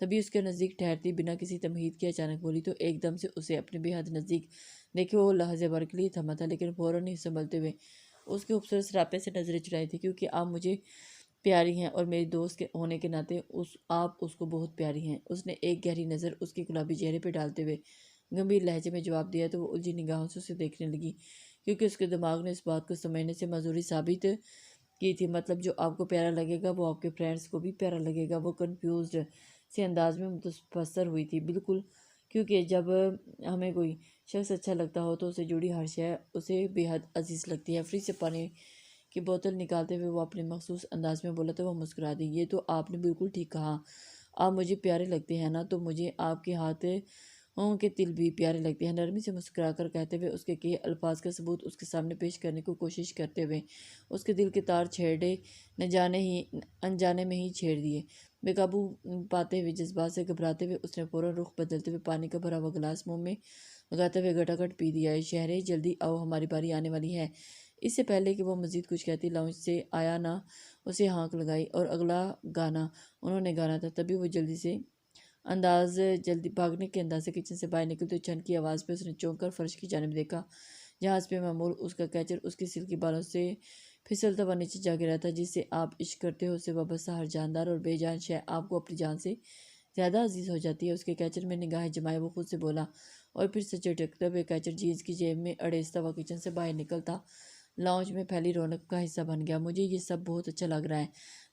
تبھی اس کے نزدیک ٹھہرتی بنا کسی تمہید کے اچانک بولی تو ایک دم سے اسے اپنے بے حد نزدیک دیکھے وہ لحظے بھر کے لیے تھما تھا، لیکن فوراً ہی سنبھلتے ہوئے اس کے خوبصورت سراپے سے نظریں چڑھائی تھی، کیونکہ آپ مجھے پیاری ہیں اور میری دوست کے ہونے کے ناطے آپ اس کو بہت پیاری ہیں۔ اس نے ایک گہری نظر اس کے گلابی چہرے پہ ڈالتے ہوئے گمبھیر لہجے میں جواب دیا تو وہ الجھی نگاہوں سے اسے دیکھنے لگی، کیونکہ اس کے دماغ نے اس بات کو سمجھنے سے معذوری ثابت کی تھی، مطلب جو آپ کو پیارا لگے گا وہ آپ کے فرینڈس کو بھی پیارا لگے گا۔ وہ کنفیوزڈ سے انداز میں متفسر ہوئی تھی، بالکل، کیونکہ جب ہمیں کوئی شخص اچھا لگتا ہو تو اسے جڑی ہر شے اسے بے حد عزیز لگتی ہے۔ فریج سے پانی کی بوتل نکالتے ہوئے وہ اپنے مخصوص انداز میں بولا تو وہ مسکرا دی۔ یہ تو آپ نے بالکل ٹھیک کہا، آپ مجھے پیارے لگتے ہیں نا، تو مجھے آپ کے ہاتھوں کے تل بھی پیارے لگتے ہیں، نرمی سے مسکرا کر کہتے ہوئے اس کے کئی الفاظ کا ثبوت اس کے سامنے پیش کرنے کو کوشش کرتے ہوئے اس کے دل کے تار چھیڑے انجانے میں ہی چھیڑ دیے۔ بے قابو پاتے ہوئے جذبات سے گھبراتے ہوئے اس نے فوراً رخ بدلتے ہوئے پانی کا بھرا ہوا گلاس منہ میں لگاتے ہوئے گھٹا پی دیا۔ شہرے جلدی آؤ، ہماری باری آنے والی ہے۔ اس سے پہلے کہ وہ مزید کچھ کہتی لاؤنج سے آیا نہ اسے ہانک لگائی اور اگلا گانا انہوں نے گانا تھا۔ تبھی وہ جلدی بھاگنے کے انداز سے کچن سے باہر نکلتے چھن کی آواز پہ اس نے چونک کر فرش کی جانب دیکھا، جہاں اس پہ معمول اس کا کیچر اس کی سلکی بالوں سے پھسلتا ہوا نیچے جا گرا تھا۔ جس سے آپ عشق کرتے ہو اس سے وابستہ ہر جاندار اور بے جان شے آپ کو اپنی جان سے زیادہ عزیز ہو جاتی ہے۔ اس کے کیچر میں نگاہیں جمائے وہ خود سے بولا اور پھر سے چٹکتا ہوئے کیچر جینز کی جیب میں اڑیستا ہوا کچن سے باہر نکلتا لاؤنج میں پھیلی رونق کا حصہ بن گیا۔ مجھے یہ سب بہت اچھا لگ رہا ہے۔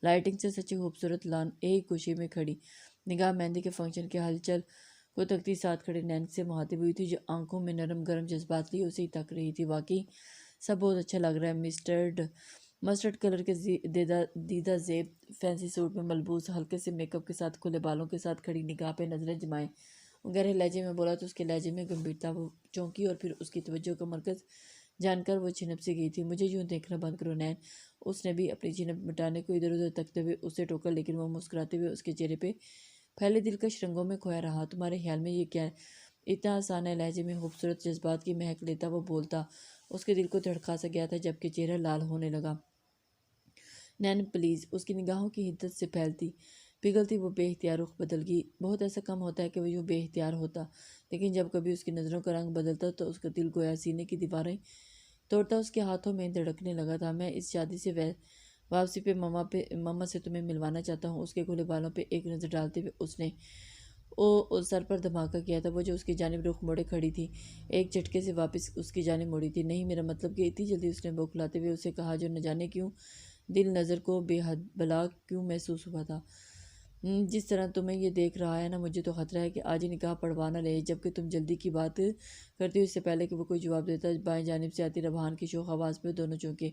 لائٹنگ سے سچی خوبصورت لان ایک گوشے میں کھڑی نگاہ مہندی کے فنکشن کے ہلچل کو تکتی ساتھ کھڑے نینک سے مخاطب ہوئی تھی، جو آنکھوں میں نرم گرم جذبات لیے اسے ہی تک رہی تھی۔ واقعی سب بہت اچھا لگ رہا ہے۔ مسٹرڈ کلر کے دیدہ زیب فینسی سوٹ میں ملبوس، ہلکے سے میک اپ کے ساتھ کھلے بالوں کے ساتھ کھڑی نگاہ پہ نظریں جمائے وہ گہرے لہجے میں بولا تو اس کے لہجے میں گمبھیرتا وہ چونکی اور پھر اس کی توجہ کا مرکز جان کر وہ چھنپ سی گئی تھی۔ مجھے یوں دیکھنا بند کرو نین، اس نے بھی اپنی چھنپ مٹانے کو ادھر ادھر تکتے ہوئے اسے ٹوکا، لیکن وہ مسکراتے ہوئے اس کے چہرے پہ پھیلے دلکش رنگوں میں کھویا رہا۔ تمہارے خیال میں یہ کیا اتنا آسان ہے؟ لہجے میں خوبصورت جذبات کی مہک لیتا وہ بولتا اس کے دل کو دھڑکا سا گیا تھا، جبکہ چہرہ لال ہونے لگا۔ نین پلیز، اس کی نگاہوں کی حدت سے پھیلتی پگھلتی وہ بے اختیار رخ بدل گئی۔ بہت ایسا کم ہوتا ہے کہ وہ یوں بے اختیار ہوتا، لیکن جب کبھی اس کی نظروں کا رنگ بدلتا تو اس کا دل گویا سینے کی دیواریں توڑتا۔ اس کے ہاتھوں میں دھڑکنے لگا تھا۔ میں اس شادی سے واپسی پہ ماما سے تمہیں ملوانا چاہتا ہوں۔ اس کے کھلے بالوں پہ ایک نظر ڈالتے ہوئے اس نے سر پر دھماکہ کیا تھا۔ وہ جو اس کی جانب رخ موڑے کھڑی تھی ایک جھٹکے سے واپس اس کی جانب موڑی تھی۔ نہیں، میرا مطلب کہ اتنی جلدی اس نے بوکھلاتے ہوئے اسے کہا، جو نہ جانے کیوں دل نظر کو بے حد بلا کیوں محسوس ہوا تھا۔ جس طرح تمہیں یہ دیکھ رہا ہے نا، مجھے تو خطرہ ہے کہ آج ہی نکاح پڑھوا نہ لے، جبکہ تم جلدی کی بات کرتی ہو۔ اس سے پہلے کہ وہ کوئی جواب دیتا بائیں جانب سے آتی ربحان کی شوخ آواز پہ دونوں چونکے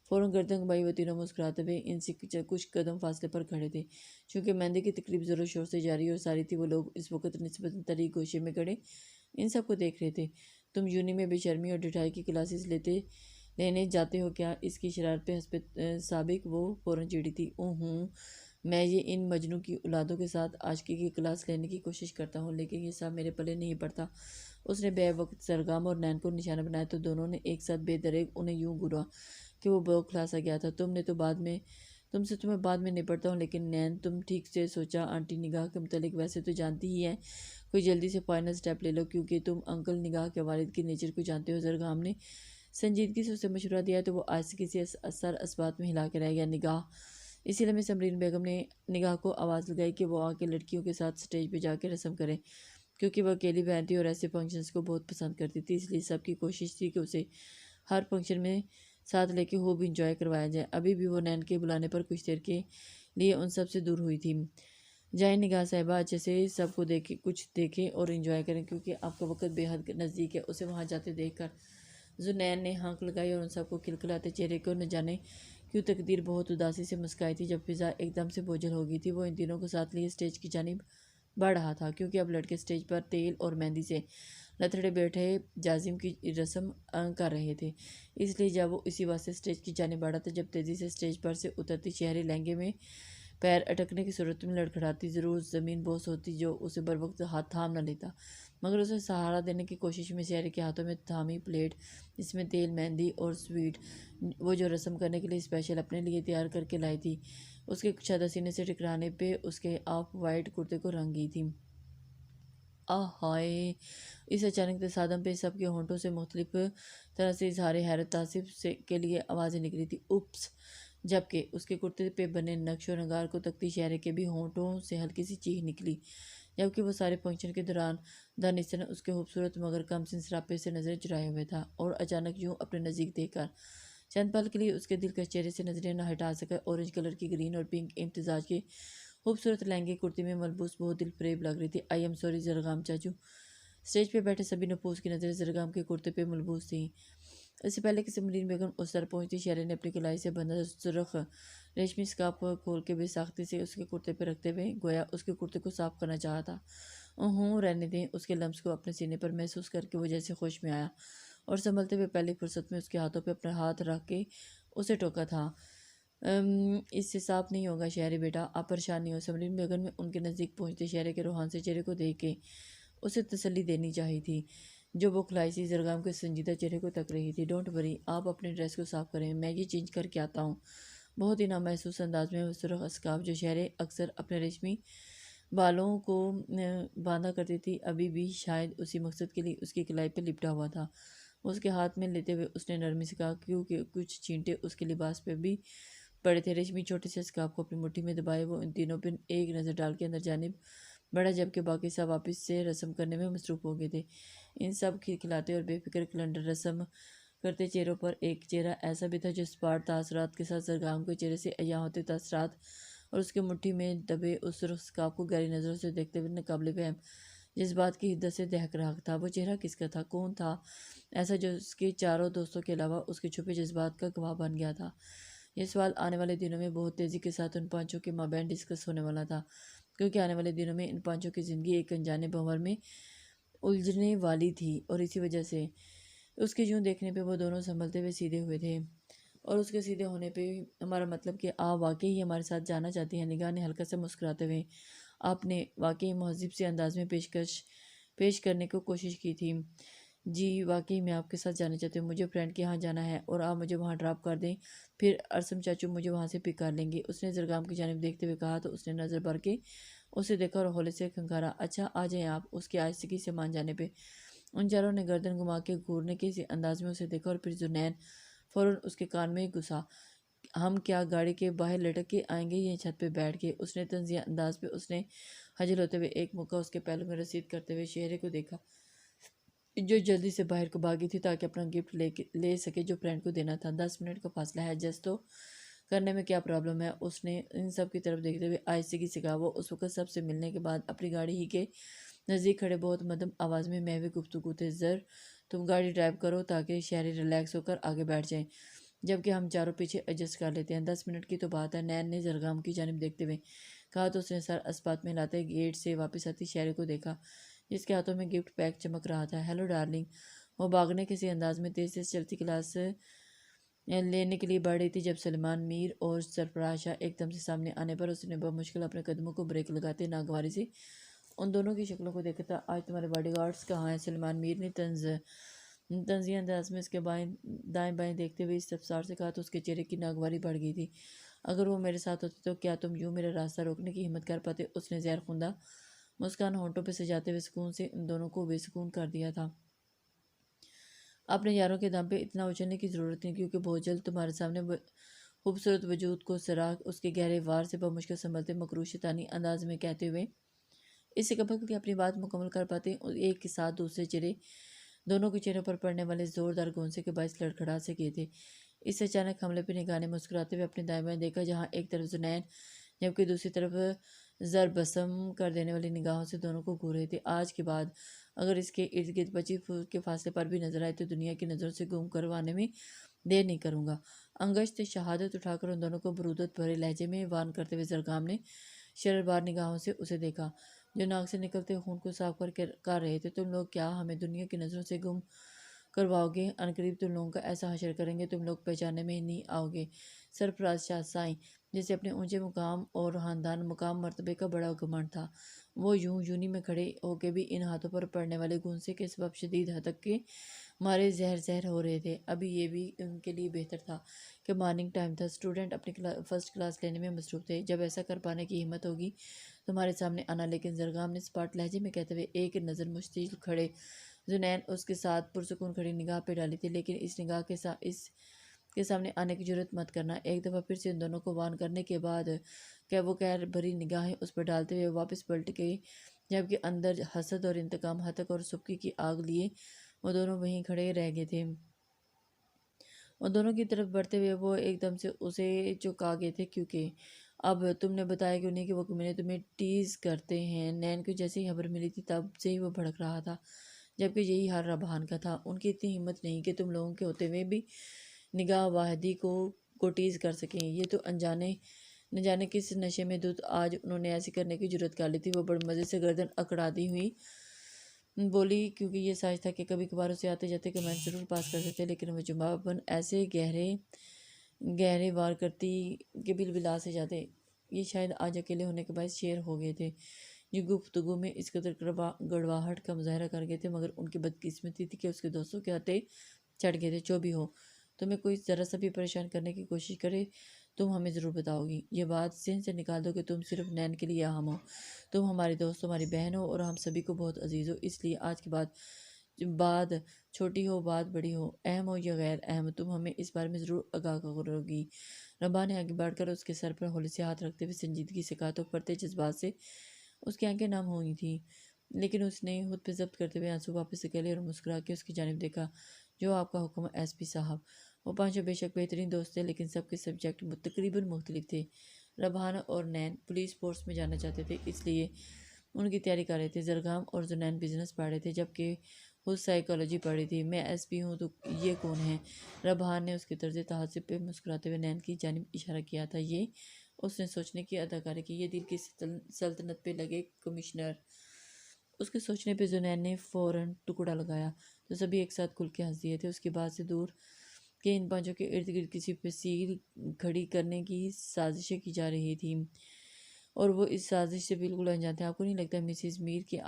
فوراً گردن گھمائی۔ وہ تینوں مسکراتے ہوئے ان سے کچھ قدم فاصلے پر کھڑے تھے۔ چونکہ مہندی کی تقریب زور و شور سے جاری اور ساری تھی، وہ لوگ اس وقت نسبتاً طریق گوشے میں کھڑے ان سب کو دیکھ رہے تھے۔ تم یونی میں بے شرمی اور ڈٹھائی کی کلاسز لینے جاتے ہو کیا؟ اس کی شرارت پہ حسب سابق وہ فوراً چڑھی تھی۔ ہوں، میں یہ ان مجنوں کی اولادوں کے ساتھ عاشقی کی کلاس لینے کی کوشش کرتا ہوں، لیکن یہ سب میرے پلے نہیں پڑتا۔ اس نے بے وقت سرگم اور نین کو نشانہ بنایا تو دونوں نے ایک ساتھ بے دریغ انہیں یوں گھورا کہ وہ بوکھلا سا گیا تھا۔ تم سے تمہیں بعد میں نپٹتا ہوں، لیکن نین تم ٹھیک سے سوچا آنٹی نگاہ کے متعلق ویسے تو جانتی ہی ہیں، کوئی جلدی سے فائنل سٹیپ لے لو، کیونکہ تم انکل نگاہ کے والد کی نیچر کو جانتے ہو۔ زرگام نے سنجیدگی سے اسے مشورہ دیا تو وہ آج سے کسی اثر اسبات میں ہلا کے رہ گیا۔ نگاہ، اسی لمحے سمرین بیگم نے نگاہ کو آواز لگائی کہ وہ آ کے لڑکیوں کے ساتھ سٹیج پہ جا کے رسم کرے، کیونکہ وہ اکیلی بہن تھی اور ایسے فنکشنز کو بہت پسند کرتی تھی۔ اس لیے سب کی کوشش تھی کہ اسے ہر فنکشن میں ساتھ لے کے خوب انجوائے کروایا جائے۔ ابھی بھی وہ نین کے بلانے پر کچھ دیر کے لیے ان سب سے دور ہوئی تھی۔ جائیں نگاہ صاحبہ، اچھے سے سب کو کچھ دیکھیں اور انجوائے کریں، کیونکہ آپ کا وقت بے حد نزدیک ہے۔ اسے وہاں جاتے دیکھ کر زنین نے ہانک لگائی اور ان سب کو کھلکھلاتے چہرے کو نہ جانے کیوں تقدیر بہت اداسی سے مسکائی تھی۔ جب فضا ایک دم سے بوجھل ہو گئی تھی، وہ ان تینوں کو ساتھ لیے اسٹیج کی جانب بڑھ رہا تھا، کیونکہ اب لڑکے اسٹیج پر تیل اور مہندی سے لتڑے بیٹھے جازم کی رسم کر رہے تھے۔ اس لیے جب وہ اسی واسطے اسٹیج کی جانب بڑھا تھا، جب تیزی سے اسٹیج پر سے اترتی شہری لہنگے میں پیر اٹکنے کی صورت میں لڑکھڑاتی، ضرور زمین بوس ہوتی جو اسے بروقت ہاتھ تھام نہ لیتا، مگر اسے سہارا دینے کی کوشش میں شہری کے ہاتھوں میں تھامی پلیٹ جس میں تیل، مہندی اور سویٹ، وہ جو رسم کرنے کے لیے اسپیشل اپنے لیے تیار کر کے لائی تھی، اس کے کشادہ سینے سے ٹکرانے پہ اس کے آف وائٹ کرتے کو رنگ گئی تھی۔ ہائے! اس اچانک تصادم پہ سب کے ہونٹوں سے مختلف طرح سے اظہار حیرت تعصب کے لیے آوازیں نکلی تھی۔ اوپس! جبکہ اس کے کرتے پہ بنے نقش و نگار کو تکتی شہرے کے بھی ہونٹوں سے ہلکی سی چیخ نکلی، جبکہ وہ سارے فنکشن کے دوران دانستہ نے اس کے خوبصورت مگر کم سن سراپے سے نظریں چرائے ہوئے تھا، اور اچانک یوں اپنے نزدیک دیکھ کر چند پل کے لیے اس کے دلکش چہرے سے نظریں نہ ہٹا سکا۔ اورنج کلر کی گرین اور پنک امتزاج کے خوبصورت لہنگے کرتی میں ملبوس بہت دل فریب لگ رہی تھی۔ آئی ایم سوری زرگام چاچو۔ اسٹیج پہ بیٹھے سبھی نفوس کی نظریں زرگام کے کرتے پہ ملبوس تھیں۔ اس سے پہلے کہ سمرین بیگم اس طرح پہنچتی، شہرے نے اپنی کلائی سے بندھا سرخ ریشمی اسکارف کو کھول کے بے ساختی سے اس کے کرتے پہ رکھتے ہوئے گویا اس کے کرتے کو صاف کرنا چاہا تھا۔ رہنے دیں۔ اس کے لمس کو اپنے سینے پر محسوس کر کے وہ جیسے ہوش میں آیا اور سنبھلتے ہوئے پہلی فرصت میں اس کے ہاتھوں پہ اپنا ہاتھ رکھ کے اسے ٹوکا تھا۔ اس سے صاف نہیں ہوگا شہرے بیٹا، آپ پریشان نہیں ہو۔ سمرین بیگم نے ان کے نزدیک پہنچتے شہرے کے روحان سے چہرے کو دیکھ کے اسے تسلی دینی چاہی تھی، جو وہ کھلائی سی زرگام کے سنجیدہ چہرے کو تک رہی تھی۔ ڈونٹ وری، آپ اپنے ڈریس کو صاف کریں، میں یہ چینج کر کے آتا ہوں۔ بہت ہی نامحسوس انداز میں وہ سرخ اسکارف جو شہرے اکثر اپنے ریشمی بالوں کو باندھا کرتی تھی، ابھی بھی شاید اسی مقصد کے لیے اس کی کلائی پہ لپٹا ہوا تھا۔ اس کے ہاتھ میں لیتے ہوئے اس نے نرمی سے کہا، کیونکہ کچھ چینٹے اس کے لباس پہ بھی پڑے تھے۔ ریشمی چھوٹے سے اسکارف کو اپنی مٹھی میں دبائے وہ ان تینوں پہ ایک نظر ڈال کے اندر جانب بڑھا، جبکہ باقی سب واپس سے رسم کرنے میں مصروف ہو گئے تھے۔ ان سب کھلکھلاتے اور بے فکر کلنڈر رسم کرتے چہروں پر ایک چہرہ ایسا بھی تھا جو اسپاٹ تاثرات کے ساتھ زرگام کے چہرے سے عیاں ہوتے تاثرات اور اس کے مٹھی میں دبے اس سرخ اسکارف کو گہری نظروں سے دیکھتے ہوئے ناقابل فہم جذبات کی حدت سے دہک رہا تھا۔ وہ چہرہ کس کا تھا؟ کون تھا ایسا جو اس کے چاروں دوستوں کے علاوہ اس کے چھپے جذبات کا گواہ بن گیا تھا؟ یہ سوال آنے والے دنوں میں بہت تیزی کے ساتھ ان پانچوں کے مابین ڈسکس ہونے والا تھا، کیونکہ آنے والے دنوں میں ان پانچوں کی زندگی ایک انجانے بھنور میں الجھنے والی تھی، اور اسی وجہ سے اس کے یوں دیکھنے پہ وہ دونوں سنبھلتے ہوئے سیدھے ہوئے تھے، اور اس کے سیدھے ہونے پہ ہمارا مطلب کہ آپ واقعی ہمارے ساتھ جانا چاہتی ہیں؟ نگاہ نے ہلکا سے مسکراتے ہوئے آپ نے واقعی مہذب سے انداز میں پیش کرنے کو کوشش کی تھی۔ جی واقعی میں آپ کے ساتھ جانا چاہتی ہوں، مجھے فرینڈ کے یہاں جانا ہے اور آپ مجھے وہاں ڈراپ کر دیں، پھر ارسم چاچو مجھے وہاں سے پک کر لیں گے، اس نے زرگام کی جانب دیکھتے ہوئے کہا۔ تو اس نے نظر بھر کے اسے دیکھا اور ہولے سے کھنکھارا، اچھا آ جائیں آپ۔ اس کی آہستگی سے مان جانے پہ ان چاروں نے گردن گھما کے گھورنے کے انداز میں اسے دیکھا، اور پھر زنین فوراً اس کے کان میں گھسا، ہم کیا گاڑی کے باہر لٹک کے آئیں گے یا چھت پہ بیٹھ کے؟ اس نے طنزیہ انداز پہ اس نے خجل ہوتے ہوئے ایک مکہ اس کے پہلو میں رسید کرتے ہوئے شہرے کو دیکھا، جو جلدی سے باہر کو بھاگی تھی تاکہ اپنا گفٹ لے سکے جو فرینڈ کو دینا تھا۔ 10 منٹ کا فاصلہ ہے، ایڈجسٹ تو کرنے میں کیا پرابلم ہے؟ اس نے ان سب کی طرف دیکھتے ہوئے آہستگی سے کہا۔ وہ اس وقت سب سے ملنے کے بعد اپنی گاڑی ہی کے نزدیک کھڑے بہت مدھم آواز میں محو گفتگو تھے۔ تم گاڑی ڈرائیو کرو تاکہ شہری ریلیکس ہو کر آگے بیٹھ جائیں، جبکہ ہم چاروں پیچھے ایڈجسٹ کر لیتے ہیں۔ 10 منٹ کی تو بات ہے، نین نے زرگام کی جانب دیکھتے ہوئے کہا۔ تو اس نے سر اسبات میں لاتے گیٹ سے واپس آتی شہرے کو دیکھا، جس کے ہاتھوں میں گفٹ پیک چمک رہا تھا۔ Hello darling. وہ بھاگنے کسی انداز میں تیز تیز چلتی کلاس لینے کے لیے بڑھ رہی تھی جب سلمان میر اور سرفراز شاہ ایک دم سے سامنے آنے پر اس نے بمشکل اپنے قدموں کو بریک لگاتے ناگواری سے ان دونوں کی شکلوں کو دیکھا تھا۔ آج تمہارے باڈی گارڈز کہاں ہیں؟ سلمان میر نے طنزیہ انداز میں اس کے دائیں بائیں دیکھتے ہوئے استفسار سے کہا، تو اس کے چہرے کی ناگواری بڑھ گئی تھی۔ اگر وہ میرے ساتھ ہوتے تو کیا تم یوں میرا راستہ روکنے کی ہمت کر پاتے؟ اس نے زہر خندہ مسکان ہونٹوں پہ سجاتے ہوئے سکون سے ان دونوں کو بے سکون کر دیا تھا۔ اپنے یاروں کے دم پہ اتنا اچھلنے کی ضرورت نہیں، کیونکہ بہت جلد تمہارے سامنے خوبصورت وجود کو سراغ اس کے گہرے وار سے بمشکل سنبھلتے مکروہ شیطانی انداز میں کہتے ہوئے اس سے قبل کہ اپنی بات مکمل کر پاتے ایک کے ساتھ دوسرے چہرے دونوں کے چہروں پر پڑنے والے زوردار گونسے کے باعث لڑکھڑا سے گئے تھے۔ اس سے اچانک حملے پہ نگاہ نے مسکراتے ہوئے اپنے دائیں بائیں دیکھا، جہاں ایک طرف زنین جبکہ دوسری طرف ضربسم کر دینے والی نگاہوں سے دونوں کو گھور رہے تھے۔ آج کے بعد اگر اس کے ارد گرد 25 فٹ کے فاصلے پر بھی نظر آئے تو دنیا کی نظروں سے گم کروانے میں دیر نہیں کروں گا۔ انگشت شہادت اٹھا کر ان دونوں کو برودت بھرے لہجے میں وارن کرتے ہوئے زرگام نے شرربار نگاہوں سے اسے دیکھا، جو ناک سے نکلتے خون کو صاف کر رہے تھے۔ تم لوگ کیا ہمیں دنیا کی نظروں سے گم کرواؤ گے؟ عنقریب تم لوگوں کا ایسا حشر کریں گے تم لوگ پہچاننے میں نہیں آؤ گے۔ سرفراز شاہ سائیں جیسے اپنے اونچے مقام اور خاندان مقام مرتبے کا بڑا گھمنڈ تھا۔ وہ یونی میں کھڑے ہو کے بھی ان ہاتھوں پر پڑنے والے گھونسے کے سبب شدید ہدک کے مارے زہر ہو رہے تھے۔ ابھی یہ بھی ان کے لیے بہتر تھا کہ مارننگ ٹائم تھا، اسٹوڈنٹ اپنی فرسٹ کلاس لینے میں مصروف تھے۔ جب ایسا کر پانے کی ہمت ہوگی تمہارے سامنے آنا۔ لیکن زرگام نے سپاٹ لہجے میں کہتے ہوئے ایک نظر مشتعل کھڑے جنین اس کے ساتھ پرسکون کھڑی نگاہ پہ ڈالی تھی، لیکن اس نگاہ کے سامنے آنے کی جرات مت کرنا۔ ایک دفعہ پھر سے ان دونوں کو وارن کرنے کے بعد کہ وہ قہر بھری نگاہیں اس پر ڈالتے ہوئے واپس پلٹ گئی، جبکہ اندر حسد اور انتقام، ہتک اور سبکی کی آگ لیے وہ دونوں وہیں کھڑے رہ گئے تھے۔ ان دونوں کی طرف بڑھتے ہوئے وہ ایک دم سے اسے چکا گئے تھے، کیونکہ اب تم نے بتایا کہ انہیں کہ وہ کمینے تمہیں ٹیز کرتے ہیں۔ نین کو جیسے ہی خبر ملی تھی تب سے ہی وہ بھڑک رہا تھا، جبکہ یہی حال ربحان کا تھا۔ ان کی اتنی ہمت نہیں کہ تم لوگوں کے ہوتے ہوئے بھی نگاہ واحدی کو ٹیز کر سکیں۔ یہ تو نہ جانے کس نشے میں دھت آج انہوں نے ایسی کرنے کی جرات کر لی تھی۔ وہ بڑے مزے سے گردن اکڑاتی ہوئی بولی، کیونکہ یہ سائز تھا کہ کبھی کبھار اسے آتے جاتے کمنٹ ضرور پاس کر سکتے، لیکن وہ جواباً ایسے گہرے وار کرتی کہ بلا سے جاتے۔ یہ شاید آج اکیلے ہونے کے باعث شعر ہو گئے تھے، جو گفتگو میں اس قدر گڑواہٹ کا مظاہرہ کر گئے تھے، مگر ان کی بدقسمتی تھی کہ اس کے دوستوں کے ہاتھے چڑھ گئے تھے۔ جو بھی ہو، تمہیں کوئی ذرا سا بھی پریشان کرنے کی کوشش کرے تم ہمیں ضرور بتاؤ گی۔ یہ بات ذہن سے نکال دو کہ تم صرف نین کے لیے اہم ہو، تم ہماری دوست، ہماری بہن ہو اور ہم سبھی کو بہت عزیز ہو۔ اس لیے آج کے بعد چھوٹی ہو بات بڑی ہو، اہم ہو یا غیر اہم، تم ہمیں اس بارے میں ضرور آگاہ کرو گی۔ ربا نے آگے بڑھ کر اس کے سر پر ہولے سے ہاتھ رکھتے ہوئے سنجیدگی سے کہا، تو پڑتے جذبات سے اس کی آنکھیں نم ہوئی تھیں، لیکن اس نے خود پہ ضبط کرتے ہوئے آنسو واپس نکالے اور مسکرا کے اس کی جانب دیکھا۔ جو آپ کا حکم ایس پی صاحب۔ وہ پانچوں بے شک بہترین دوست تھے، لیکن سب کے سبجیکٹ تقریباً مختلف تھے۔ ربحان اور نین پولیس فورس میں جانا چاہتے تھے، اس لیے ان کی تیاری کر رہے تھے۔ زرگام اور زنین بزنس پڑھ رہے تھے، جبکہ خود سائیکالوجی پڑھ رہی تھی۔ میں ایس پی ہوں تو یہ کون ہے؟ ربحان نے اس کے طرز تحسب پہ مسکراتے ہوئے نین کی جانب اشارہ کیا تھا۔ یہ اس نے سوچنے کی اداکاری کی، یہ دل کی سلطنت پہ لگے کمشنر۔ اس کے سوچنے پہ زنین نے فوراً ٹکڑا لگایا تو سبھی ایک ساتھ کھل کے ہنس دیے تھے۔ اس کے بعد سے دور کہ ان پانچوں کے ارد گرد کسی فصیل کھڑی کرنے کی سازشیں کی جا رہی تھیں، اور وہ اس سازش سے بالکل انجان تھے۔ آپ کو نہیں لگتا مسز میر کہ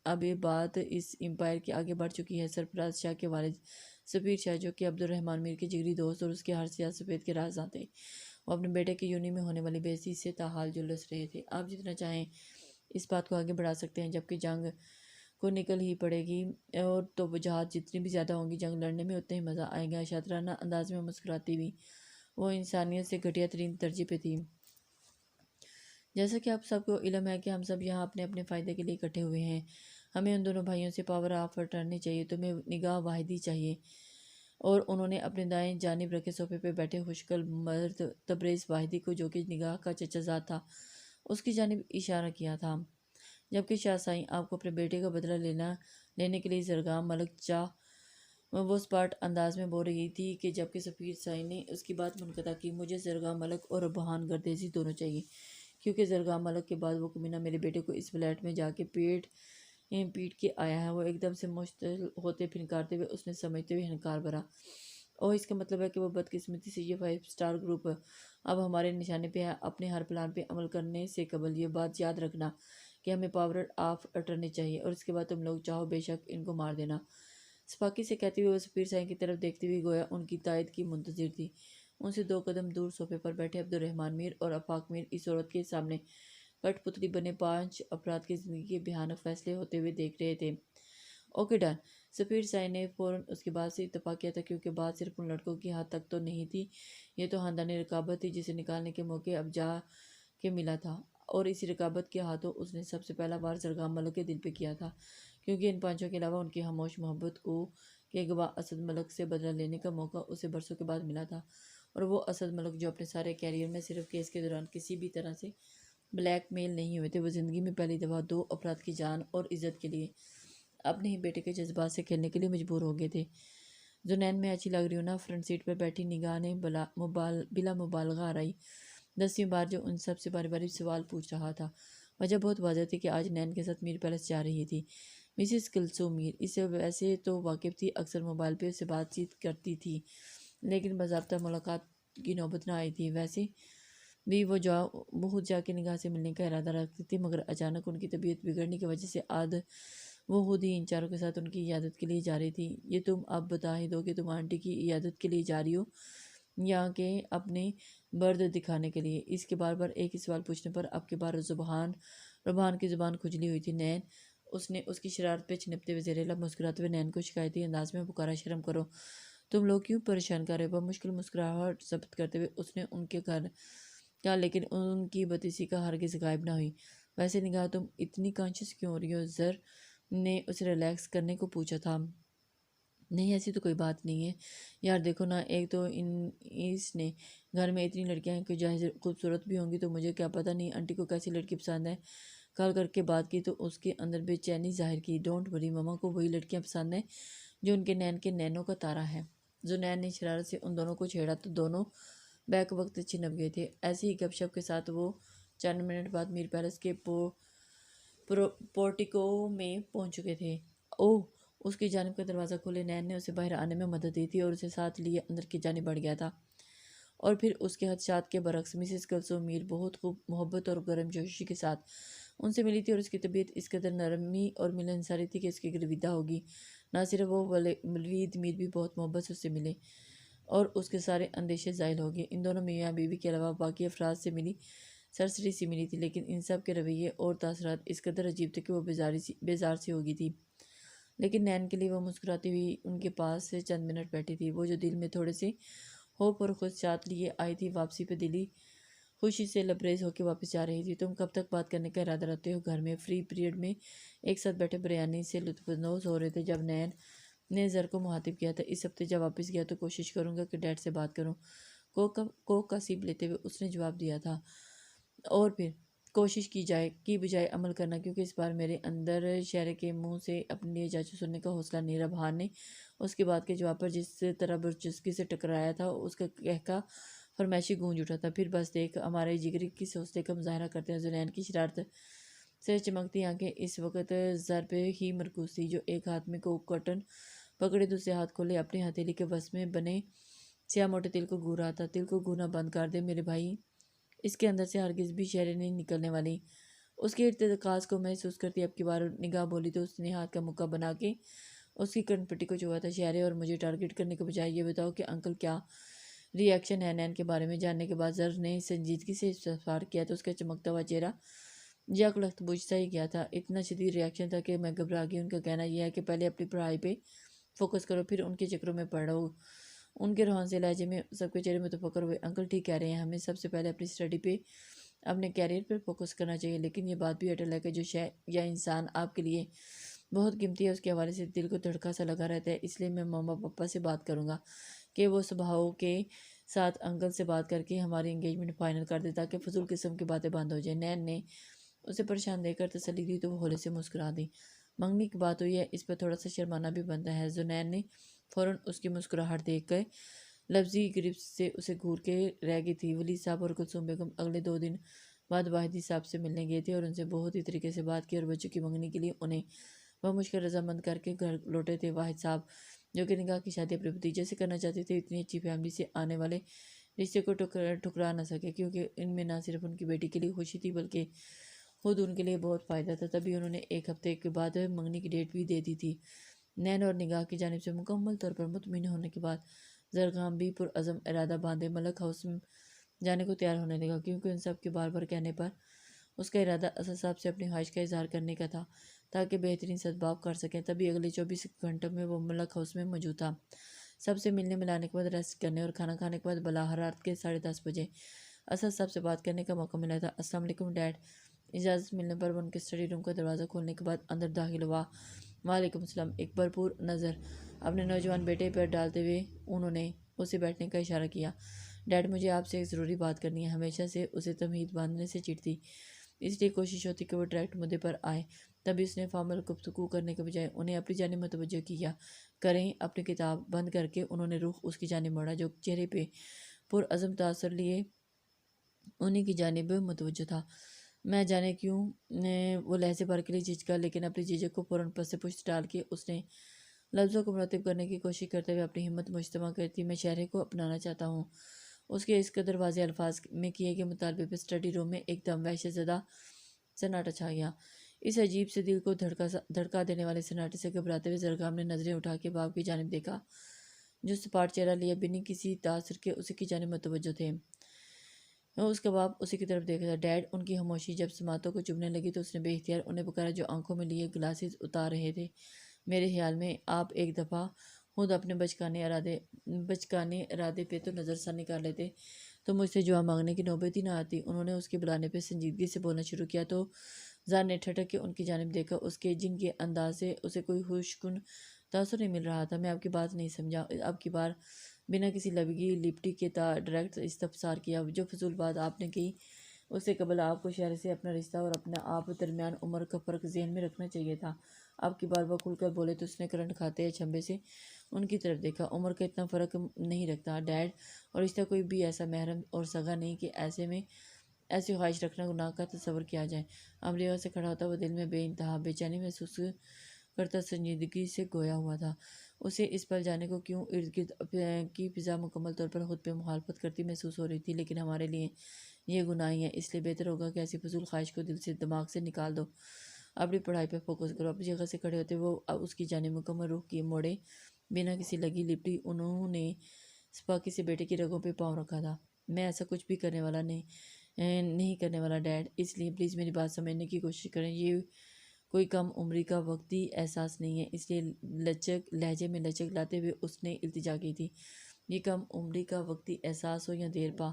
اب یہ بات اس امپائر کے آگے بڑھ چکی ہے؟ سرفراز شاہ کے والد سفیر شاہ، جو کہ عبدالرحمن میر کے جگری دوست اور اس کے ہر سیاہ سفید کے رازداں تھے، وہ اپنے بیٹے کے یونی میں ہونے والی بے عزتی سے تاحال جلس رہے تھے۔ آپ جتنا چاہیں اس بات کو آگے بڑھا سکتے ہیں، جبکہ جنگ کو نکل ہی پڑے گی، اور تو وجوہات جتنی بھی زیادہ ہوں گی، جنگ لڑنے میں اتنا ہی مزہ آئے گا۔ شاطرانہ انداز میں مسکراتی ہوئی وہ انسانیت سے گھٹیا ترین درجے پہ تھی۔ جیسا کہ آپ سب کو علم ہے کہ ہم سب یہاں اپنے اپنے فائدے کے لیے اکٹھے ہوئے ہیں، ہمیں ان دونوں بھائیوں سے پاور آف اٹرنی چاہیے۔ تمہیں نگاہ واحدی چاہیے۔ اور انہوں نے اپنے دائیں جانب رکھے صوفے پہ بیٹھے خوشگل مرد تبریز واحدی کو، جو کہ نگاہ کا چچا زاد تھا، اس کی جانب اشارہ کیا تھا، جبکہ شاہ سائیں آپ کو اپنے بیٹے کا بدلہ لینے کے لیے زرگام ملک چاہ وہ سپاٹ انداز میں بول رہی تھی کہ جبکہ سفیر سائیں نے اس کی بات منقطع کی، مجھے زرگام ملک اور ربحان گردیزی دونوں چاہیے، کیونکہ زرگام ملک کے بعد وہ کمینہ میرے بیٹے کو اس فلیٹ میں جا کے پیٹ کے آیا ہے۔ وہ ایک دم سے مشتعل ہوتے پھنکارتے ہوئے اس نے سمجھتے ہوئے ہنکار بھرا، اوہ اس کا مطلب ہے کہ وہ بدقسمتی سے یہ 5 اسٹار گروپ اب ہمارے نشانے پہ ہے۔ اپنے ہر پلان پہ عمل کرنے سے قبل یہ بات یاد رکھنا کہ ہمیں پاور آف اٹرنی چاہیے، اور اس کے بعد تم لوگ چاہو بے شک ان کو مار دینا۔ سپاکی سے کہتے ہوئے وہ سفیر سائیں کی طرف دیکھتی ہوئی گویا ان کی تائید کی منتظر تھی۔ ان سے 2 قدم دور صوفے پر بیٹھے عبدالرحمن میر اور آفاق میر اس عورت کے سامنے کٹ پتلی بنے 5 افراد کی زندگی کے بھیانک فیصلے ہوتے ہوئے دیکھ رہے تھے۔ Okay done. سفیر سائیں نے فوراً اس کی بات سے اتفاق کیا تھا، کیونکہ بات صرف ان لڑکوں کی ہاتھ تک تو نہیں تھی، یہ تو خاندانی رقابت تھی جسے نکالنے کے موقع اب جا کے ملا تھا، اور اسی رقابت کے ہاتھوں اس نے سب سے پہلا وار زرگام ملک کے دل پہ کیا تھا، کیونکہ ان پانچوں کے علاوہ ان کی خاموش محبت کو کے گواہ اسد ملک سے بدلہ لینے کا موقع اسے برسوں کے بعد ملا تھا، اور وہ اسد ملک جو اپنے سارے کیریئر میں صرف کیس کے دوران کسی بھی طرح سے بلیک میل نہیں ہوئے تھے، وہ زندگی میں پہلی دفعہ 2 افراد کی جان اور عزت کے لیے اپنے ہی بیٹے کے جذبات سے کھیلنے کے لیے مجبور ہو گئے تھے۔ زنین میں اچھی لگ رہی ہوں نا؟ فرنٹ سیٹ پر بیٹھی نگاہ نے بلا مبالغہ آرائی 10ویں بار جو ان سب سے باری باری سوال پوچھ رہا تھا۔ وجہ بہت واضح تھی کہ آج نین کے ساتھ میر پیلس جا رہی تھی۔ مسز کلثوم میر اسے ویسے تو واقف تھی، اکثر موبائل پہ اس سے بات چیت کرتی تھی، لیکن باضابطہ ملاقات کی نوبت نہ آئی تھی۔ ویسے بھی وہ بہت جا کے نگاہ سے ملنے کا ارادہ رکھتی تھی، مگر اچانک ان کی طبیعت بگڑنے کی وجہ سے وہ خود ہی ان چاروں کے ساتھ ان کی عیادت کے لیے جا رہی تھی۔ یہ تم اب بتا ہی دو کہ تم آنٹی کی عیادت کے لیے جا رہی ہو یا کہ اپنے برد دکھانے کے لیے؟ اس کے بار بار ایک ہی سوال پوچھنے پر اب کے بار ربحان کی زبان کھجلی ہوئی تھی۔ نین، اس نے اس کی شرارت پہ چھنپتے ہوئے زیر لب مسکراتے ہوئے نین کو شکایتی انداز میں پکارا، شرم کرو، تم لوگ کیوں پریشان کر رہے ہو؟ بمشکل مسکراہٹ ضبط کرتے ہوئے اس نے ان کے گھر کیا، لیکن ان کی بتیسی کا ہرگز غائب نہ ہوئی۔ ویسے نگاہ، تم اتنی کانشیس کیوں ہو رہی ہو؟ زر نے اسے ریلیکس کرنے کو پوچھا تھا۔ نہیں، ایسی تو کوئی بات نہیں ہے یار، دیکھو نا، ایک تو اس نے گھر میں اتنی لڑکیاں ہیں کہ جاہز خوبصورت بھی ہوں گی، تو مجھے کیا پتہ نہیں آنٹی کو کیسی لڑکی پسند ہے۔ کال کر کے بات کی تو اس کے اندر بے چینی ظاہر کی۔ ڈونٹ وری، ماما کو وہی لڑکیاں پسند ہیں جو ان کے نینوں کا تارا ہے۔ زنین نے شرارت سے ان دونوں کو چھیڑا تو دونوں بیک وقت چھنپ گئے تھے۔ ایسی ہی گپ شپ کے ساتھ وہ چند منٹ بعد میر پیلس کے پورٹیکو میں پہنچ چکے تھے۔ اوہ! اس کی جانب کا دروازہ کھولے نین نے اسے باہر آنے میں مدد دی تھی اور اسے ساتھ لیے اندر کی جانب بڑھ گیا تھا۔ اور پھر اس کے خدشات کے برعکس مسز کلثوم میر بہت خوب محبت اور گرم جوشی کے ساتھ ان سے ملی تھی، اور اس کی طبیعت اس قدر نرمی اور ملنساری تھی کہ اس کی گرویدہ ہوگی۔ نہ صرف وہ، ولید میر بھی بہت محبت سے اس سے ملے اور اس کے سارے اندیشے زائل ہو گئے۔ ان دونوں میاں بیوی کے علاوہ باقی افراد سے ملی سرسری سی ملی تھی، لیکن ان سب کے رویے اور تاثرات اس قدر عجیب تھے کہ وہ بیزار سی ہو گئی تھی۔ لیکن نین کے لیے وہ مسکراتی ہوئی ان کے پاس سے چند منٹ بیٹھی تھی۔ وہ جو دل میں تھوڑے سے ہوپ اور خدشات لیے آئی تھی، واپسی پہ دلی خوشی سے لبریز ہو کے واپس جا رہی تھی۔ تم کب تک بات کرنے کا ارادہ رکھتے ہو؟ گھر میں فری پیریڈ میں ایک ساتھ بیٹھے بریانی سے لطف اندوز ہو رہے تھے جب نین نے زر کو مخاطب کیا تھا۔ اس ہفتے جب واپس گیا تو کوشش کروں گا کہ ڈیڈ سے بات کروں، کوک کا سیپ لیتے ہوئے اس نے جواب دیا تھا۔ اور پھر کوشش کی جائے کی بجائے عمل کرنا، کیونکہ اس بار میرے اندر شہرے کے منہ سے اپنے لیے جاچو سننے کا حوصلہ نہیں۔ ربحان نے اس کی بات کے جواب پر جس طرح برچسکی سے ٹکرایا تھا، اس کا کہکا فرمائشی گونج اٹھا تھا۔ پھر بس دیکھ، ہمارے جگری کس حوصلے کا مظاہرہ کرتے ہیں۔ زنین کی شرارت سے چمکتی آنکھیں اس وقت زر پہ ہی مرکوز تھی، جو ایک ہاتھ میں کوک کاٹن پکڑے دوسرے ہاتھ کھولے اپنی ہتھیلی کے وس میں بنے سیاہ موٹے تل کو گھو رہا تھا۔ تل کو گھونا بند کر دے میرے بھائی، اس کے اندر سے ہرگز بھی شہریں نہیں نکلنے والی۔ اس کے ارتکاز کو محسوس کرتی اب کی بار نگاہ بولی تو اس نے ہاتھ کا مکہ بنا کے اس کی کرن پٹی کو چوہا تھا۔ شہرے، اور مجھے ٹارگٹ کرنے کے بجائے یہ بتاؤ کہ انکل کیا ری ایکشن ہے؟ نین کے بارے میں جاننے کے بعد زر نے سنجیدگی سے استفسار کیا تو اس کا چمکتا ہوا چہرہ یک لخت بجھ سا ہی گیا تھا۔ اتنا شدید ری ایکشن تھا کہ میں گھبرا گئی۔ ان کا کہنا یہ ہے کہ پہلے اپنی پڑھائی پہ فوکس کرو، پھر ان کے چکروں میں پڑھو۔ ان کے روحان سے لہجے میں سب کے چہرے متفکر ہوئے۔ انکل ٹھیک کہہ رہے ہیں، ہمیں سب سے پہلے اپنی اسٹڈی پہ، اپنے کیریئر پر فوکس کرنا چاہیے، لیکن یہ بات بھی اٹل ہے کہ جو شے یا انسان آپ کے لیے بہت قیمتی ہے، اس کے حوالے سے دل کو دھڑکا سا لگا رہتا ہے۔ اس لیے میں ماما پاپا سے بات کروں گا کہ وہ صبحوں کے ساتھ انکل سے بات کر کے ہماری انگیجمنٹ فائنل کر دے تاکہ فضول قسم کی باتیں بند ہو جائیں۔ نین نے اسے پریشان دیکھ کر تسلی دی تو وہ ہولے سے مسکرا دی۔ منگنی کی بات ہوئی ہے، اس پر تھوڑا سا شرمانا بھی بنتا ہے۔ زنین نے فوراً اس کی مسکراہٹ دیکھ کر لفظی گرفت سے اسے گھور کے رہ گئی تھی۔ ولید صاحب اور کلثوم بیگم اگلے 2 دن بعد واحدی صاحب سے ملنے گئے تھے اور ان سے بہت ہی طریقے سے بات کی اور بچوں کی منگنی کے لیے انہیں بمشکل رضامند کر کے گھر لوٹے تھے۔ واحد صاحب، جو کہ نگاہ کی شادی اپنے بھتیجے سے کرنا چاہتے تھے، اتنی اچھی فیملی سے آنے والے رشتے کو ٹھکرا نہ سکے، کیونکہ ان میں نہ صرف ان کی بیٹی کے لیے خوشی تھی بلکہ خود ان کے لیے بہت فائدہ تھا۔ تبھی انہوں نے ایک ہفتے کے بعد منگنی کی ڈیٹ بھی دے دی تھی۔ نین اور نگاہ کی جانب سے مکمل طور پر مطمئن ہونے کے بعد زرگام بھی پرعزم ارادہ باندھے ملک ہاؤس جانے کو تیار ہونے لگا، کیونکہ ان سب کے بار بار کہنے پر اس کا ارادہ اسد صاحب سے اپنی خواہش کا اظہار کرنے کا تھا تاکہ بہترین سدبھاؤ کر سکیں۔ تبھی اگلے 24 گھنٹوں میں وہ ملک ہاؤس میں موجود تھا۔ سب سے ملنے ملانے کے بعد ریسٹ کرنے اور کھانا کھانے کے بعد بلا حرارت کے 10:30 بجے اسد صاحب سے بات کرنے کا موقع ملا تھا۔ السلام علیکم ڈیڈ۔ اجازت ملنے پر وہ ان کے اسٹڈی روم کا دروازہ کھولنے کے بعد اندر داخل ہوا۔ وعلیکم السلام۔ ایک بھرپور نظر اپنے نوجوان بیٹے پر ڈالتے ہوئے انہوں نے اسے بیٹھنے کا اشارہ کیا۔ ڈیڈ، مجھے آپ سے ایک ضروری بات کرنی ہے۔ ہمیشہ سے اسے تمہید باندھنے سے چڑھتی، اس لیے کوشش ہوتی کہ وہ ڈائریکٹ مدعے پر آئے۔ تبھی اس نے فارمل گفتگو کرنے کے بجائے انہیں اپنی جانب متوجہ کیا۔ کریں۔ اپنی کتاب بند کر کے انہوں نے رخ اس کی جانب موڑا، جو چہرے پہ پرعزم تاثر لیے انہیں کی جانب متوجہ تھا۔ میں جانے کیوں وہ لہجے بھر کے لیے جھجکا، لیکن اپنی جھجک کو فوراً پس سے پشت ڈال کے اس نے لفظوں کو مرتب کرنے کی کوشش کرتے ہوئے اپنی ہمت مجتمع کرتی، میں شہرے کو اپنانا چاہتا ہوں اس کے اس قدر واضح الفاظ میں کیے گئے مطالبے پہ اسٹڈی روم میں ایک دم وحشت زدہ سناٹا چھا گیا۔ اس عجیب سے دل کو دھڑکا دینے والے سناٹے سے گھبراتے ہوئے زرگام نے نظریں اٹھا کے باپ کی جانب دیکھا، جو سپاٹ چہرہ لیے بنی کسی تاثر کے اسی کی جانب متوجہ تھے۔ اس کا باپ اسی کی طرف دیکھ رہا تھا۔ ڈیڈ، ان کی خاموشی جب سماعتوں کو چبھنے لگی تو اس نے بے اختیار انہیں پکارا جو آنکھوں میں لیے گلاسز اتار رہے تھے۔ میرے خیال میں آپ ایک دفعہ خود اپنے بچکانے ارادے پہ تو نظر ثانی کر لیتے تو مجھ سے جواب مانگنے کی نوبت ہی نہ آتی۔ انہوں نے اس کے بلانے پہ سنجیدگی سے بولنا شروع کیا تو زان نے ٹھٹک کے ان کی جانب دیکھا، اس کے جن کے انداز سے اسے کوئی خوشگن تاثر نہیں مل رہا تھا۔ میں آپ کی بات نہیں سمجھا۔ اب کی بار بنا کسی لبکی لپٹی کے ڈائریکٹ استفسار کیا، جو فضول بات آپ نے کی اس سے قبل آپ کو شہر سے اپنا رشتہ اور اپنا آپ درمیان عمر کا فرق ذہن میں رکھنا چاہیے تھا۔ آپ کی بار وہ کھل کر بولے تو اس نے کرنٹ کھاتے چھمبے سے ان کی طرف دیکھا۔ عمر کا اتنا فرق نہیں رکھتا ڈیڈ، اور رشتہ کوئی بھی ایسا محرم اور سگا نہیں کہ ایسے میں ایسی خواہش رکھنا گناہ کا تصور کیا جائے۔ امریکہ سے کھڑا ہوتا وہ دل میں بے انتہا بے چینی محسوس کرتا سنجیدگی سے گویا ہوا تھا۔ اسے اس پل جانے کو کیوں ارد گرد کی فضا مکمل طور پر خود پہ مخالفت کرتی محسوس ہو رہی تھی، لیکن ہمارے لیے یہ گناہ ہی ہے، اس لیے بہتر ہوگا کہ ایسی فضول خواہش کو دل سے دماغ سے نکال دو، اپنی پڑھائی پہ فوکس کرو۔ اپنی جگہ سے کھڑے ہوتے وہ اس کی جانب مکمل رخ کیے موڑے بنا کسی لگی لپٹی انہوں نے سپاکی سے بیٹے کی رگوں پہ پاؤں رکھا تھا۔ میں ایسا کچھ بھی نہیں کرنے والا ڈیڈ، اس لیے پلیز میری بات سمجھنے کی کوشش کریں۔ یہ کوئی کم عمری کا وقتی احساس نہیں ہے، اس لیے لہجے میں لچک لاتے ہوئے اس نے التجا کی تھی۔ یہ کم عمری کا وقتی احساس ہو یا دیر پا،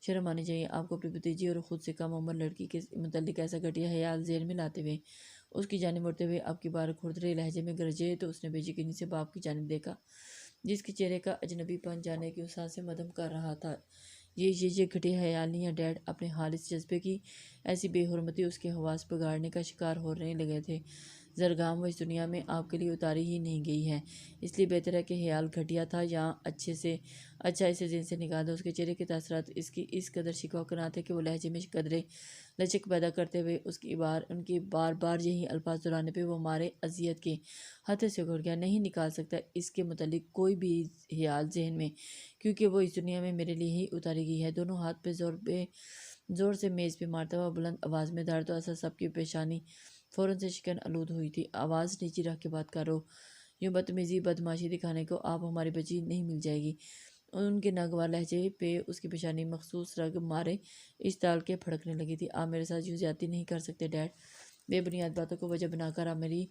شرم آنی چاہیے آپ کو اپنی بھتیجی اور خود سے کم عمر لڑکی کے متعلق ایسا گھٹیا خیال ذہن میں لاتے ہوئے۔ اس کی جانب مڑتے ہوئے اب کی بار کھردرے لہجے میں گرجے تو اس نے بے یقینی سے باپ کی جانب دیکھا، جس کے چہرے کا اجنبی پن جانے کی سانسیں مدھم کر رہا تھا۔ یہ گھٹیا خیال نہیں ہے ڈیڈ، اپنے خالص جذبے کی ایسی بے حرمتی اس کے حواس بگاڑنے کا شکار ہونے لگے تھے۔ زرگام وہ اس دنیا میں آپ کے لیے اتاری ہی نہیں گئی ہے، اس لیے بہتر ہے کہ خیال گھٹیا تھا یا اچھا اسے ذہن سے نکال دو۔ اس کے چہرے کے تاثرات اس قدر شکوہ کناں تھے کہ وہ لہجے میں قدرے لچک پیدا کرتے ہوئے ان کی بار بار یہی الفاظ دہرانے پہ وہ مارے اذیت کے ہاتھوں سے اکھڑ گیا۔ نہیں نکال سکتا اس کے متعلق کوئی بھی خیال ذہن میں، کیونکہ وہ اس دنیا میں میرے لیے ہی اتاری گئی ہے۔ دونوں ہاتھ پہ زور سے میز پہ مارتا ہوا بلند آواز میں دھاڑ تو اثر سب کی پیشانی فوراً سے شکن آلود ہوئی تھی۔ آواز نیچی رکھ کے بات کرو، یوں بدتمیزی بدماشی دکھانے کو آپ ہماری بچی نہیں مل جائے گی۔ ان کے ناگوار لہجے پہ اس کی پیشانی مخصوص رگ مارے اشتعال کے پھڑکنے لگی تھی۔ آپ میرے ساتھ یوں زیادتی نہیں کر سکتے ڈیڈ، بے بنیاد باتوں کو وجہ بنا کر آپ میری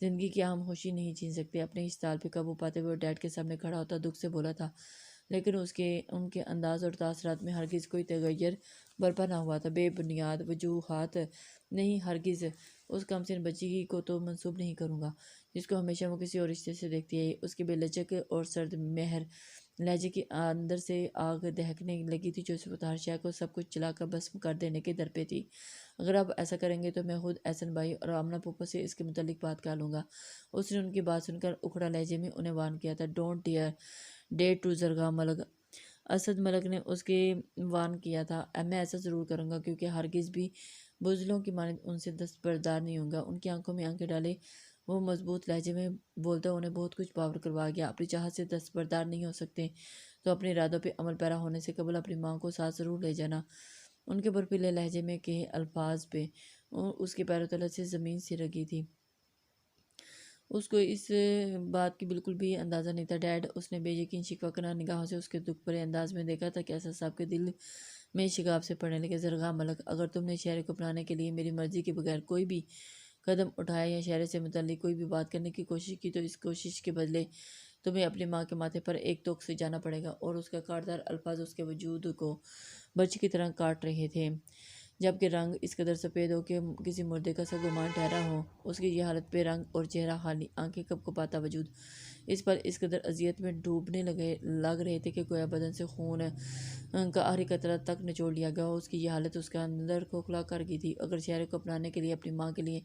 زندگی کی اہم خوشی نہیں چھین سکتے۔ اپنے اشتعال پہ قابو پاتے ہوئے ڈیڈ کے سامنے کھڑا ہوتا دکھ سے بولا تھا، لیکن ان کے انداز اور تاثرات میں ہرگز کوئی تغیر برپا نہ ہوا تھا۔ بے بنیاد وجوہات نہیں، ہرگز اس کم سن بچی کو تو منسوب نہیں کروں گا جس کو ہمیشہ وہ کسی اور رشتے سے دیکھتی ہے۔ اس کی بے لچک اور سرد مہر لہجے کے اندر سے آگ دہکنے لگی تھی جو فتح شاہ کو سب کچھ چلا کر بسم کر دینے کے در پہ تھی۔ اگر آپ ایسا کریں گے تو میں خود احسن بھائی اور آمنہ پھوپھو سے اس کے متعلق بات کر لوں گا۔ اس نے ان کی بات سن کر اکھڑا لہجے میں انہیں وارن کیا تھا۔ ڈونٹ ڈیئر ٹو زرگام ملک، اسد ملک نے اس کے وارن کیا تھا۔ میں ایسا ضرور کروں گا کیونکہ ہرگز بھی بزدلوں کی مانند ان سے دستبردار نہیں ہوں گا۔ ان کی آنکھوں میں آنکھیں ڈالے وہ مضبوط لہجے میں بولتا انہیں بہت کچھ پاور کروا گیا۔ اپنی چاہت سے دستبردار نہیں ہو سکتے تو اپنے ارادوں پہ عمل پیرا ہونے سے قبل اپنی ماں کو ساتھ ضرور لے جانا۔ ان کے برفیلے لہجے میں کہے الفاظ پہ اس کے پیروں تلے سے زمین سی رگی تھی۔ اس کو اس بات کی بالکل بھی اندازہ نہیں تھا ڈیڈ، اس نے بے یقین شکوہ کناں نگاہوں سے اس کے دکھ بھرے انداز میں دیکھا تھا کہ اسد صاحب کے دل میں شگاف سے پڑنے لگے۔ زرگام ملک، اگر تم نے شہر کو اپنانے کے لیے میری مرضی کے بغیر کوئی بھی قدم اٹھایا یا شہر سے متعلق کوئی بھی بات کرنے کی کوشش کی تو اس کوشش کے بدلے تمہیں اپنی ماں کے ماتھے پر ایک توق سے جانا پڑے گا۔ اور اس کا کاٹدار الفاظ اس کے وجود کو برچ کی طرح کاٹ رہے تھے، جبکہ رنگ اس قدر سفید ہو کہ کسی مردے کا سا گمان ٹھہرا ہو۔ اس کی یہ حالت بے رنگ اور چہرہ خالی، آنکھیں کپ کپاتا وجود اس پر اس قدر اذیت میں ڈوبنے لگ رہے تھے کہ گویا بدن سے خون کا آخری قطرہ تک نچوڑ لیا گیا ہو۔ اس کی یہ حالت اس کے اندر کھوکھلا کر گئی تھی۔ اگر شہر کو اپنانے کے لیے اپنی ماں کے لیے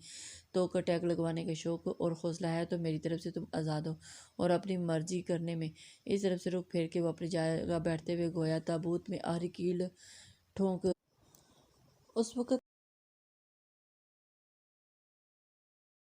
تو کا ٹیگ لگوانے کا شوق اور حوصلہ ہے تو میری طرف سے تم آزاد ہو اور اپنی مرضی کرنے میں۔ اس طرف سے رخ پھیر کے وہ اپنی جگہ بیٹھتے ہوئے گویا تابوت میں آخری کیل ٹھونک اس وقت